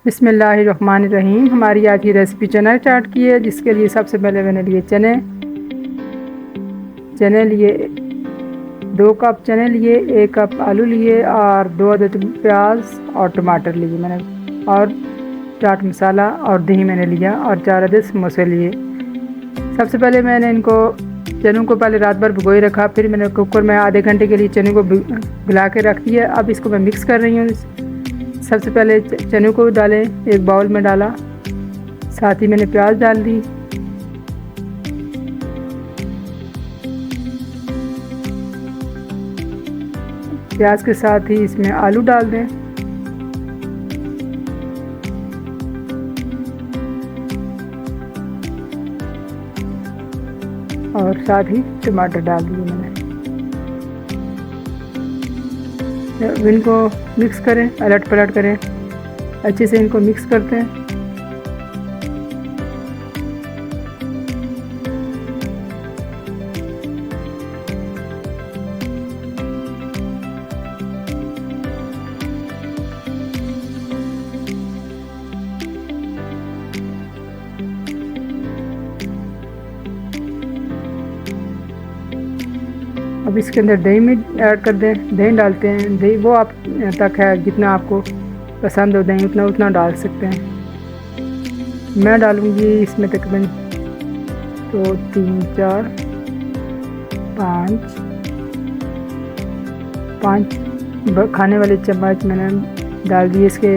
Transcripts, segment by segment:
बिस्मिल्लाहिर्रहमानिर्रहीम। हमारी आज की रेसिपी चना चाट की है, जिसके लिए सबसे पहले मैंने लिए चने लिए 2 कप चने लिए, 1 कप आलू लिए और 2 अदद प्याज और टमाटर लिए मैंने, और चाट मसाला और दही मैंने लिया और 4 अदद समोसे लिए। सबसे पहले मैंने इनको चनों को पहले रात भर भिगोए रखा, फिर मैंने कुकर में आधे घंटे के लिए चने को भिगा के रख दिया। अब इसको मैं मिक्स कर रही हूँ। सबसे पहले चने को डालें, एक बाउल में डाला, साथ ही मैंने प्याज डाल दी, प्याज के साथ ही इसमें आलू डाल दें और साथ ही टमाटर डाल दिए मैंने। इनको मिक्स करें, अलट पलट करें, अच्छे से इनको मिक्स करते हैं। अब इसके अंदर दही में ऐड कर दें, दही डालते हैं। दही वो आप तक है, जितना आपको पसंद हो दही उतना डाल सकते हैं। मैं डालूँगी इसमें तकरीबन 2 3 4 5 खाने वाले चम्मच मैंने डाल दिए इसके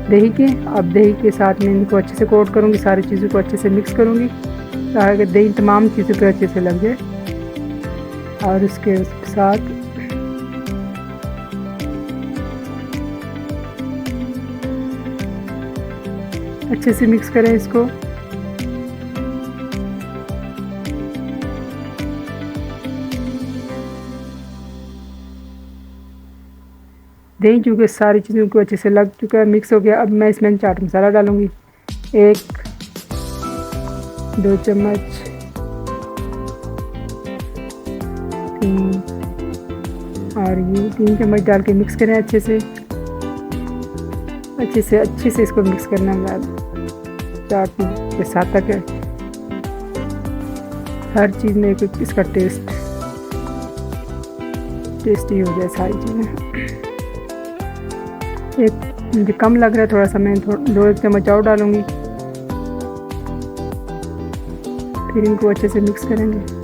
दही के। अब दही के साथ में इनको अच्छे से कोट करूँगी, सारी चीज़ों को अच्छे से मिक्स करूँगी ताकि दही तमाम चीज़ों पे अच्छे से लग जाए। और इसके साथ अच्छे से मिक्स करें इसको। दही चूँकि सारी चीज़ों को अच्छे से लग चुका है, मिक्स हो गया। अब मैं इसमें चाट मसाला डालूँगी, 1 2 चम्मच, 3 और ये 3 चम्मच डाल के मिक्स करें अच्छे से इसको मिक्स करना है चाट के साथ तक है। हर चीज़ में कुछ इसका टेस्टी हो जाए सारी चीज़ें। एक मुझे कम लग रहा है थोड़ा सा, मैं 2 चम्मच और डालूँगी, फिर इनको अच्छे से मिक्स करेंगे।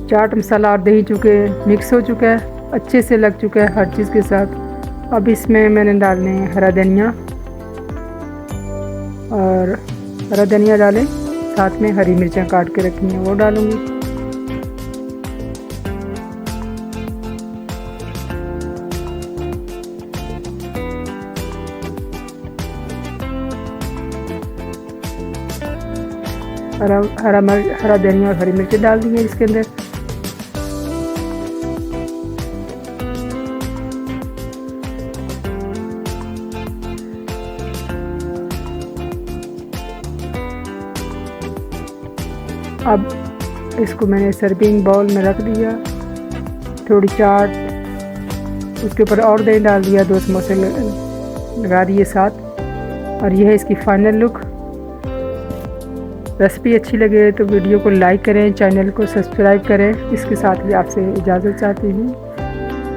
चाट मसाला और दही चूँकि मिक्स हो चुका है, अच्छे से लग चुका है हर चीज़ के साथ। अब इसमें मैंने डालने हैं हरा धनिया, और हरा धनिया डालें, साथ में हरी मिर्चें काट के रखी हैं वो डालूँगी। हरा धनिया और हरी मिर्चें डाल दी है इसके अंदर। अब इसको मैंने सर्विंग बाउल में रख दिया, थोड़ी चाट उसके ऊपर और दही डाल दिया, 2 समोसे लगा दिए साथ, और यह है इसकी फाइनल लुक। रेसिपी अच्छी लगे तो वीडियो को लाइक करें, चैनल को सब्सक्राइब करें। इसके साथ भी आपसे इजाज़त चाहती हूँ।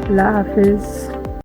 अल्लाह हाफिज़।